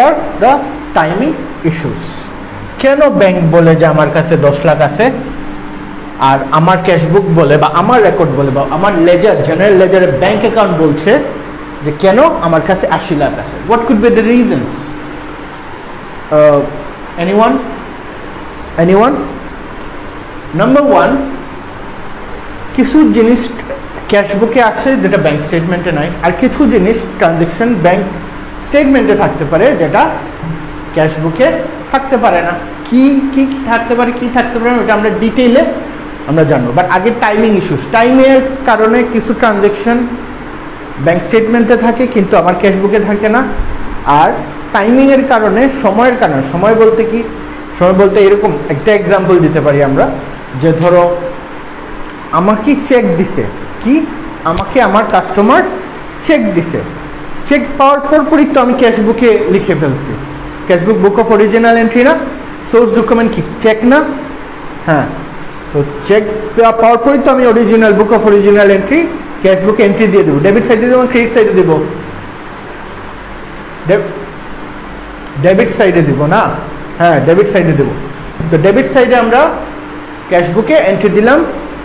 are the timing issues. কেন bank বলে যে আমার কাছে 10 লাখ আছে আর আমার ক্যাশবুক বলে বা আমার রেকর্ড বলে বা আমার লেজার জেনারেল লেজারে ব্যাংক অ্যাকাউন্ট বলছে যে কেন আমার কাছে 80 লাখ আছে? What could be the reasons? Anyone? Number one, কিছু জিনিস ক্যাশবুকে আসে যেটা ব্যাংক স্টেটমেন্টে নাই, আর কিছু জিনিস ট্রানজ্যাকশন ব্যাংক স্টেটমেন্টে থাকতে পারে যেটা ক্যাশবুকে থাকতে পারে না। কি থাকতে পারে ওটা আমরা ডিটেইলে আমরা জানবো। বাট আগে টাইমিং ইস্যুস, টাইমের কারণে কিছু ট্রানজ্যাকশন ব্যাংক স্টেটমেন্টে থাকে কিন্তু আমার ক্যাশবুকে থাকে না। আর টাইমিংয়ের কারণে, সময়ের কারণে, সময় বলতে কি, সময় বলতে এরকম একটা এক্সাম্পল দিতে পারি আমরা, যে ধরো আমাকে চেক দিছে, কি আমাকে আমার কাস্টমার চেক দিছে, চেক পাওয়ার পরপরই তো আমি ক্যাশবুকে লিখে ফেলছি। Cashbook book of original entry না, সোর্স ডকুমেন্ট কি চেক না? হ্যাঁ, তো চেক পাওয়ার পরই তো আমি original book of original entry ক্যাশবুকে এন্ট্রি দিয়ে দেবো। ডেবিট সাইডে দেবো, ক্রেডিট সাইডে দেবো? ডেবিট সাইডে দিব না? হ্যাঁ, ডেবিট সাইডে দেবো। তো ডেবিট সাইডে আমরা ক্যাশবুকে এন্ট্রি দিলাম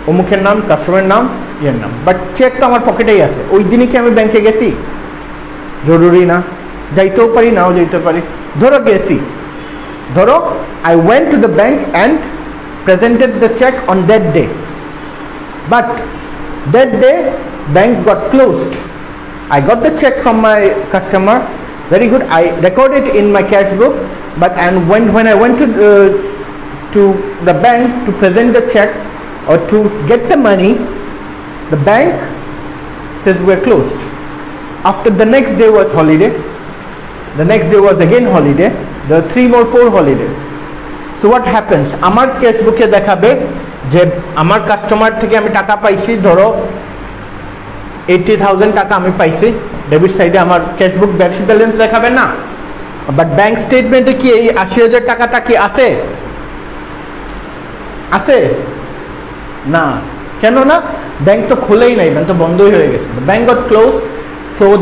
অমুকের নাম, কাস্টমারের নাম, ইয়ের নাম। বাট চেক তো আমার পকেটেই আছে। ওই দিনই কি আমি ব্যাংকে গেছি? জরুরি না, যাইতেও পারি, নাও যাইতে পারি। ধরো গেছি, ধরো I went to the bank and presented the check on that day, but that day bank got closed. I got the check from my customer, very good, I recorded in my cash book, but and when I went to the bank to present the check or to get the money, the bank says we're closed. After the next day was holiday, the next day was again holiday, there are 3 more 4 holidays. So what happens? আমার ক্যাশবুকে দেখাবে যে আমার customer থেকে আমি টাকা পাইছি, ধরো 80,000 টাকা আমি পাইছি। ডেবিট সাইডে আমার ক্যাশবুক বেশি ব্যালেন্স দেখাবে না, বাট ব্যাংক স্টেটমেন্টে কি এই 80,000 টাকাটা কি আছে? আছে না? কেন না? ব্যাংক তো খোলেই নাই, ব্যাংক তো বন্ধই হয়ে গেছে। Bank goat close, so